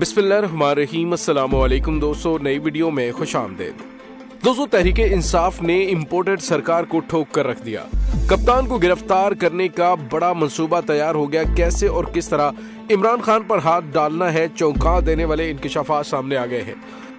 बिस्मिल्लाहिर्रहमानिर्रहीम। अस्सलाम वालेकुम दोस्तों, नई वीडियो में खुश आमदीद। दोस्तों, तहरीक इंसाफ ने इम्पोर्टेड सरकार को ठोक कर रख दिया। कप्तान को गिरफ्तार करने का बड़ा मंसूबा तैयार हो गया। कैसे और किस तरह इमरान खान पर हाथ डालना है, चौंका देने वाले इंकशाफात सामने आ गए हैं।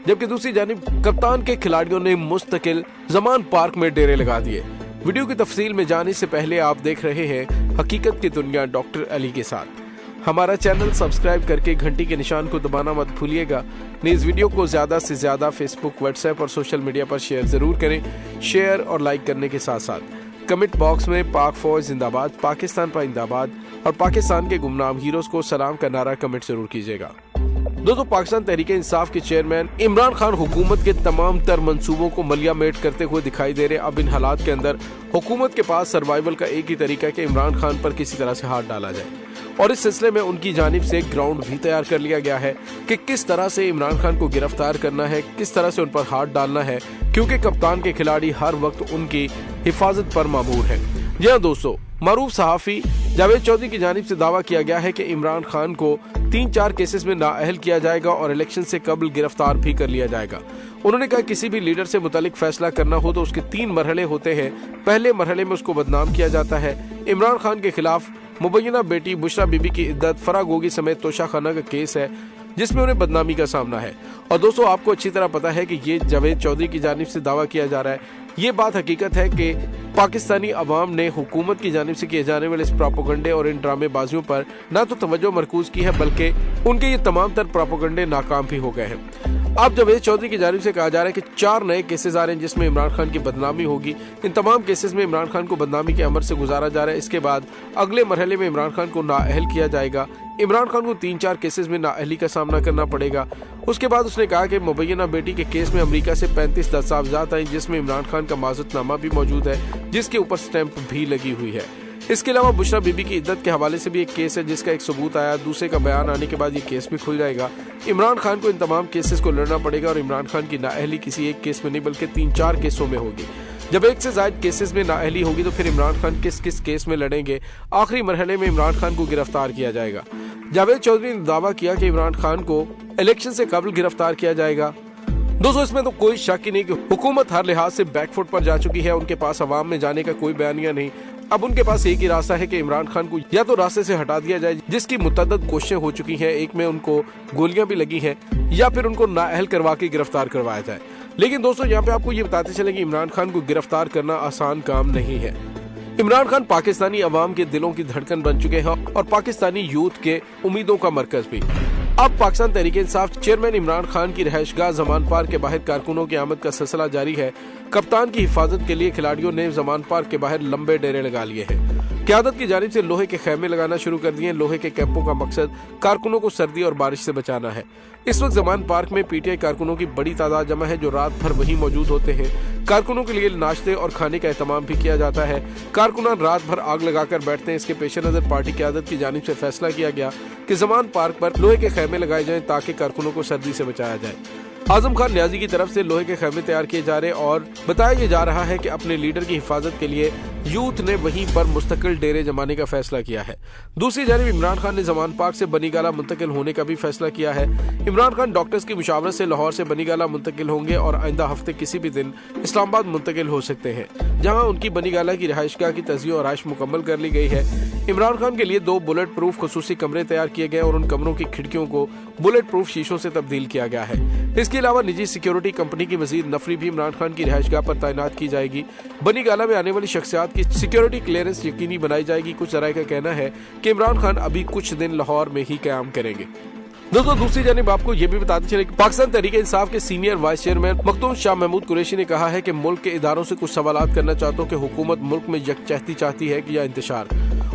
जबकि दूसरी जानिब कप्तान के खिलाड़ियों ने मुस्तकिल जमान पार्क में डेरे लगा दिए। वीडियो की तफसील में जाने से पहले आप देख रहे हैं हकीकत की दुनिया डॉक्टर अली के साथ। हमारा चैनल सब्सक्राइब करके घंटी के निशान को दबाना मत भूलिएगा। इस वीडियो को ज्यादा से ज्यादा फेसबुक, व्हाट्सएप और सोशल मीडिया पर शेयर जरूर करें। शेयर और लाइक करने के साथ साथ कमेंट बॉक्स में पाक फौज जिंदाबाद, पाकिस्तान पाइंदाबाद और पाकिस्तान के गुमनाम हीरोज को सलाम का नारा कमेंट जरूर कीजिएगा। दोस्तों, पाकिस्तान तहरीक इंसाफ के चेयरमैन इमरान खान हुकूमत के तमाम तर मंसूबों को मलिया मेट करते हुए दिखाई दे रहे। अब इन हालात के अंदर हुकूमत के पास सर्वाइवल का एक ही तरीका है कि इमरान खान पर किसी तरह से हाथ डाला जाए, और इस सिलसिले में उनकी जानिब से ग्राउंड भी तैयार कर लिया गया है कि किस तरह से इमरान खान को गिरफ्तार करना है, किस तरह से उन पर हाथ डालना है, क्योंकि कप्तान के खिलाड़ी हर वक्त उनकी हिफाजत पर मामूर है। जी हाँ दोस्तों, मारूफ सहाफी जावेद चौधरी की जानिब से दावा किया गया है कि इमरान खान को 3-4 केसेस में नाअहल किया जाएगा और इलेक्शन से कबल गिरफ्तार भी कर लिया जाएगा। उन्होंने कहा किसी भी लीडर से मुतालिक फैसला करना हो तो उसके 3 मरहले होते हैं। पहले मरहले में उसको बदनाम किया जाता है। इमरान खान के खिलाफ मुबैना बेटी बुशरा बीबी की इद्दत, फराह गोगी समेत तोशाखाना का केस है जिसमें उन्हें बदनामी का सामना है। और दोस्तों, आपको अच्छी तरह पता है कि ये जावेद चौधरी की जानिब से दावा किया जा रहा है। ये बात हकीकत है कि पाकिस्तानी अवाम ने हुकूमत की जानिब से किए जाने वाले इस प्रोपेगेंडे और इन ड्रामेबाजियों पर न तो तवज्जो मरकूज की है, बल्कि उनके ये तमाम तर प्रोपेगेंडे नाकाम भी हो गए हैं। अब जावेद चौधरी की जानिब से कहा जा रहा है कि 4 नए केसेस आ रहे हैं जिसमें इमरान खान की बदनामी होगी। इन तमाम केसेस में इमरान खान को बदनामी के अमर से गुजारा जा रहा है। इसके बाद अगले मरहले में इमरान खान को नाअहल किया जाएगा। इमरान खान को 3-4 केसेस में नाअहली का सामना करना पड़ेगा। उसके बाद उसने कहा कि मुबैना बेटी के केस में अमेरिका से 35 दस्तावेजात आए जिसमें इमरान खान का माजरतनामा भी मौजूद है, जिसके ऊपर स्टैंप भी लगी हुई है। इसके अलावा बुशरा बीबी की इद्दत के हवाले से भी एक केस है जिसका एक सबूत आया। दूसरे का बयान आने के बाद ये केस भी खुल जाएगा। इमरान खान को इन तमाम केसेस को लड़ना पड़ेगा और इमरान खान की नाअहली किसी एक केस में नहीं बल्कि 3-4 केसों में होगी। जब एक से ज्यादा केसेस में नाअहली होगी तो फिर इमरान खान किस किस केस में लड़ेंगे। आखिरी मरहले में इमरान खान को गिरफ्तार किया जाएगा। जावेद चौधरी ने दावा किया कि इमरान खान को इलेक्शन से कबल गिरफ्तार किया जाएगा। दोस्तों, इसमें तो कोई शक ही नहीं कि हुकूमत हर लिहाज से बैकफुट पर जा चुकी है। उनके पास अवाम में जाने का कोई बयानिया नहीं। अब उनके पास एक ही रास्ता है कि इमरान खान को या तो रास्ते से हटा दिया जाए, जिसकी मुतअद्दिद कोशिशें हो चुकी हैं, एक में उनको गोलियां भी लगी हैं, या फिर उनको नाअहल करवा के गिरफ्तार करवाया जाए। लेकिन दोस्तों, यहाँ पे आपको ये बताते चले कि इमरान खान को गिरफ्तार करना आसान काम नहीं है। इमरान खान पाकिस्तानी अवाम के दिलों की धड़कन बन चुके हैं और पाकिस्तानी यूथ के उम्मीदों का मरकज भी। अब पाकिस्तान तहरीक इंसाफ चेयरमैन इमरान खान की रिहाइशगाह जमान पार्क के बाहर कारकुनों की आमद का सिलसिला जारी है। कप्तान की हिफाजत के लिए खिलाड़ियों ने जमान पार्क के बाहर लंबे डेरे लगा लिए हैं। क़यादत की जानिब से लोहे के खेमे लगाना शुरू कर दिए। लोहे के कैंपों का मकसद कारकुनों को सर्दी और बारिश से बचाना है। इस वक्त जमान पार्क में पीटीआई कारकुनों की बड़ी तादाद जमा है जो रात भर वहीं मौजूद होते हैं। कारकुनों के लिए नाश्ते और खाने का एहतमाम भी किया जाता है। कारकुनान रात भर आग लगाकर बैठते हैं। इसके पेश नजर पार्टी क़यादत की जानिब से फैसला किया गया कि जमान पार्क पर लोहे के खेमे लगाए जाएं ताकि कारकुनों को सर्दी से बचाया जाए। आजम खान न्याजी की तरफ से लोहे के खेमे तैयार किए जा रहे और बताया जा रहा है कि अपने लीडर की हिफाजत के लिए यूथ ने वहीं पर मुस्तकिल डेरे जमाने का फैसला किया है। दूसरी जानिब इमरान खान ने जमान पार्क से बनीगाला मुंतकिल होने का भी फैसला किया है। इमरान खान डॉक्टर्स की मुशावरत से लाहौर से बनीगाला मुंतकिल होंगे और आइंदा हफ्ते किसी भी दिन इस्लामाबाद मुंतकिल हो सकते हैं, जहां उनकी बनीगाला की रिहाइशगाह की तज़्यीह और आइश मुकम्मल कर ली गई है। इमरान खान के लिए 2 बुलेट प्रूफ खुसूसी कमरे तैयार किए गए और उन कमरों की खिड़कियों को बुलेट प्रूफ शीशों से तब्दील किया गया है। इसके अलावा निजी सिक्योरिटी कंपनी की मजीद नफरी भी इमरान खान की रिहाइशगाह पर तैनात की जाएगी। बनीगाला में आने वाली शख्सियात की सिक्योरिटी क्लियरेंस यकीनी बनाई जाएगी। कुछ जराये का कहना है कि इमरान खान अभी कुछ दिन लाहौर में ही क़याम करेंगे। दोस्तों, दूसरी जानिब आपको ये भी बताते चले कि पाकिस्तान तहरीक इंसाफ के senior vice chairman Makhdoom Shah Mahmood Qureshi ने कहा है कि मुल्क के इदारों से कुछ सवालात करना चाहता हूँ कि हुकूमत मुल्क में यकजहती चाहती है कि या इंतशार।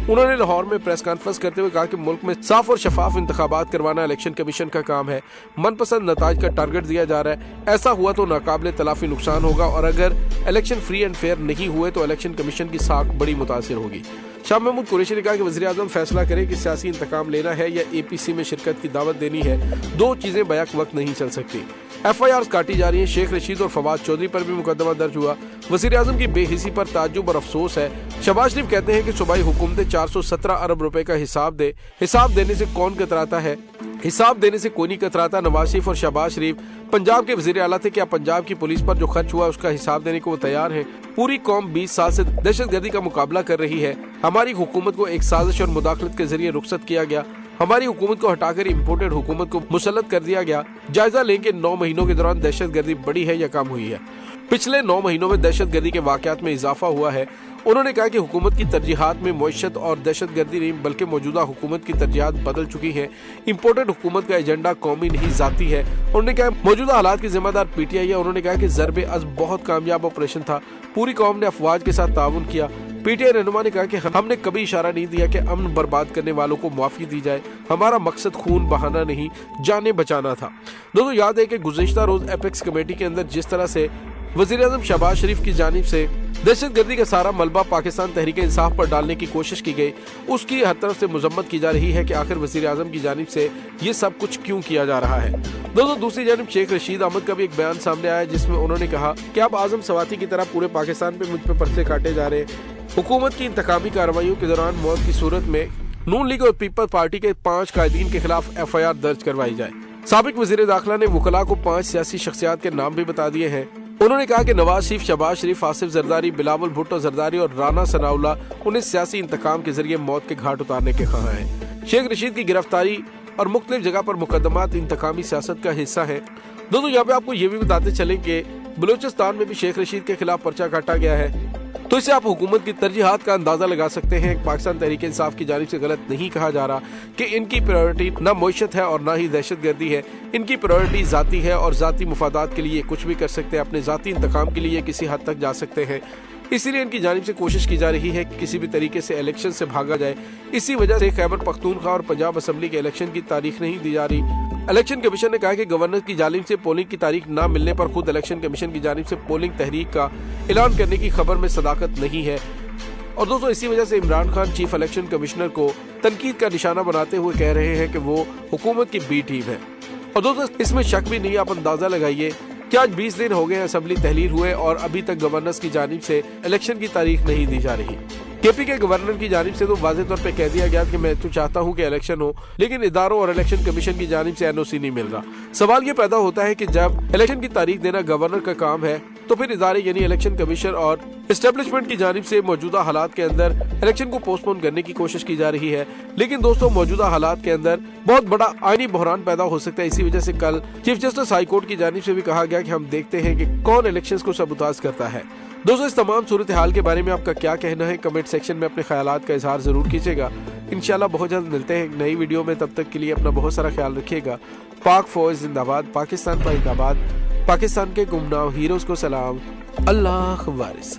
उन्होंने लाहौर में प्रेस कॉन्फ्रेंस करते हुए कहा कि मुल्क में साफ और शफाफ इंतखाबात करवाना इलेक्शन कमीशन का काम है। मनपसंद नताज का टारगेट दिया जा रहा है। ऐसा हुआ तो नाकाबिले तलाफी नुकसान होगा और अगर इलेक्शन फ्री एंड फेयर नहीं हुए तो इलेक्शन कमीशन की साख बड़ी मुतासिर होगी। शाह महमूद कुरैशी ने कहा कि वज़ीर आज़म फैसला करे कि सियासी इंतकाम लेना है या एपीसी में शिरकत की दावत देनी है। 2 चीजें बैक वक्त नहीं चल सकती। FIR काटी जा रही है। शेख रशीद और फवाद चौधरी पर भी मुकदमा दर्ज हुआ। वज़ीर आज़म की बेहिसी पर ताज्जुब और अफसोस है। शहबाज शरीफ कहते हैं कि सूबाई हुकूमतें 417 अरब रुपए का हिसाब देने से कौन कतराता है। हिसाब देने से कोई नहीं कतराता। नवाज शरीफ और शहबाज शरीफ पंजाब के वजीर आला थे, क्या पंजाब की पुलिस पर जो खर्च हुआ उसका हिसाब देने को वो तैयार है? पूरी कौम 20 साल से दहशतगर्दी का मुकाबला कर रही है। हमारी हुकूमत को एक साजिश और मुदाखलत के जरिए रुखसत किया गया। हमारी हुकूमत को हटाकर इम्पोर्टेड हुकूमत को मुसल्लत कर दिया गया। जायजा लें कि 9 महीनों के दौरान दहशतगर्दी बढ़ी है या कम हुई है। पिछले 9 महीनों में दहशतगर्दी के वाकयात में इजाफा हुआ है। उन्होंने कहा कि हुकूमत की तरजीहात में मईशत और दहशतगर्दी नहीं बल्कि मौजूदा हुकूमत की तरजीहात बदल चुकी हैं। इम्पोर्टेड हुकूमत का एजेंडा कौमी नहीं जाती है। उन्होंने कहा मौजूदा हालात की जिम्मेदार पीटीआई है। उन्होंने कहा कि ज़रबे अज़्ब बहुत कामयाब ऑपरेशन था, पूरी कौम ने अफवाज के साथ ताउन किया। पीटीआई रहनुमा ने कहा कि हमने कभी इशारा नहीं दिया कि अमन बर्बाद करने वालों को मुआफी दी जाए। हमारा मकसद खून बहाना नहीं, जाने बचाना था। दोस्तों याद है कि गुज़िश्ता रोज एपेक्स कमेटी के अंदर जिस तरह से वज़ीर-ए-आज़म शहबाज शरीफ की जानिब से दहशतगर्दी का सारा मलबा पाकिस्तान तहरीक इंसाफ पर डालने की कोशिश की गई, उसकी हर तरफ से मजम्मत की जा रही है कि आखिर वज़ीर-ए-आज़म की जानिब से ये सब कुछ क्यों किया जा रहा है। दोस्तों दूसरी जानिब शेख रशीद अहमद का भी एक बयान सामने आया जिसमें उन्होंने कहा कि आप आजम सवाती की तरह पूरे पाकिस्तान पे मुझ पे पर्चे काटे जा रहे हैं। हुकूमत की इंतकामी कार्रवाइयों के दौरान मौत की सूरत में नून लीग और पीपल्स पार्टी के 5 कायदीन के खिलाफ FIR दर्ज करवाई जाए। साबिक वज़ीर दाखिला ने वकला को 5 सियासी शख्सियात के नाम भी बता दिए हैं। उन्होंने कहा कि नवाज शरीफ, शहबाज शरीफ, आसिफ जरदारी, बिलावल भुट्टो जरदारी और राना सनाउल्लाह उन्हें सियासी इंतकाम के जरिए मौत के घाट उतारने के ख्वाह हैं। शेख रशीद की गिरफ्तारी और मुख्तलिफ जगह पर मुकदमात इंतकामी सियासत का हिस्सा है। दोस्तों यहाँ पे आपको ये भी बताते चलें कि बलूचिस्तान में भी शेख रशीद के खिलाफ पर्चा काटा गया है, तो इससे आप हुकूमत की तरजीहात का अंदाजा लगा सकते हैं। पाकिस्तान तहरीक इंसाफ की जानिब से गलत नहीं कहा जा रहा कि इनकी प्रायोरिटी न मईशत है और न ही दहशतगर्दी है। इनकी प्रायोरिटी जाती है और जाती मुफादात के लिए कुछ भी कर सकते हैं, अपने जाती इंतकाम के लिए किसी हद तक जा सकते हैं। इसीलिए इनकी जानिब से कोशिश की जा रही है कि किसी भी तरीके से इलेक्शन से भागा जाए। इसी वजह से खैबर पख्तूनख्वा और पंजाब असम्बली के इलेक्शन की तारीख नहीं दी जा रही। इलेक्शन कमीशन ने कहा कि गवर्नर की जानिब से पोलिंग की तारीख न मिलने पर खुद इलेक्शन कमीशन की जानिब से पोलिंग तहरीक का ऐलान करने की खबर में सदाकत नहीं है। और दोस्तों इसी वजह से Imran Khan chief election commissioner को तनकीद का निशाना बनाते हुए कह रहे हैं कि वो हुकूमत की बी टीम है। और दोस्तों इसमें शक भी नहीं, आप अंदाजा लगाइए कि आज 20 दिन हो गए असम्बली तहलील हुए और अभी तक गवर्नर की जानिब से इलेक्शन की तारीख नहीं दी जा रही। केपी के गवर्नर की जानिब से तो वाज़ेह तौर पे कह दिया गया कि मैं तो चाहता हूं कि इलेक्शन हो, लेकिन इदारों और इलेक्शन कमीशन की जानिब से NOC नहीं मिल रहा। सवाल ये पैदा होता है कि जब इलेक्शन की तारीख देना गवर्नर का काम है तो फिर इदारे यानी इलेक्शन कमीशन और एस्टेब्लिशमेंट की जानिब से मौजूदा हालात के अंदर इलेक्शन को पोस्टपोन करने की कोशिश की जा रही है। लेकिन दोस्तों मौजूदा हालात के अंदर बहुत बड़ा आईनी बहरान पैदा हो सकता है। इसी वजह से कल चीफ जस्टिस हाई कोर्ट की जानिब से भी कहा गया कि हम देखते हैं कि कौन इलेक्शंस को सबूताज करता है। दोस्तों इस तमाम सूरत हाल के बारे में आपका क्या कहना है, कमेंट सेक्शन में अपने ख्यालात का इजहार जरूर कीजिएगा। इंशाल्लाह बहुत जल्द मिलते हैं एक नई वीडियो में, तब तक के लिए अपना बहुत सारा ख्याल रखिएगा। पाक फौज जिंदाबाद, पाकिस्तान जिंदाबाद, पाकिस्तान के गुमनाम हीरोज को सलाम, अल्लाह वारिस।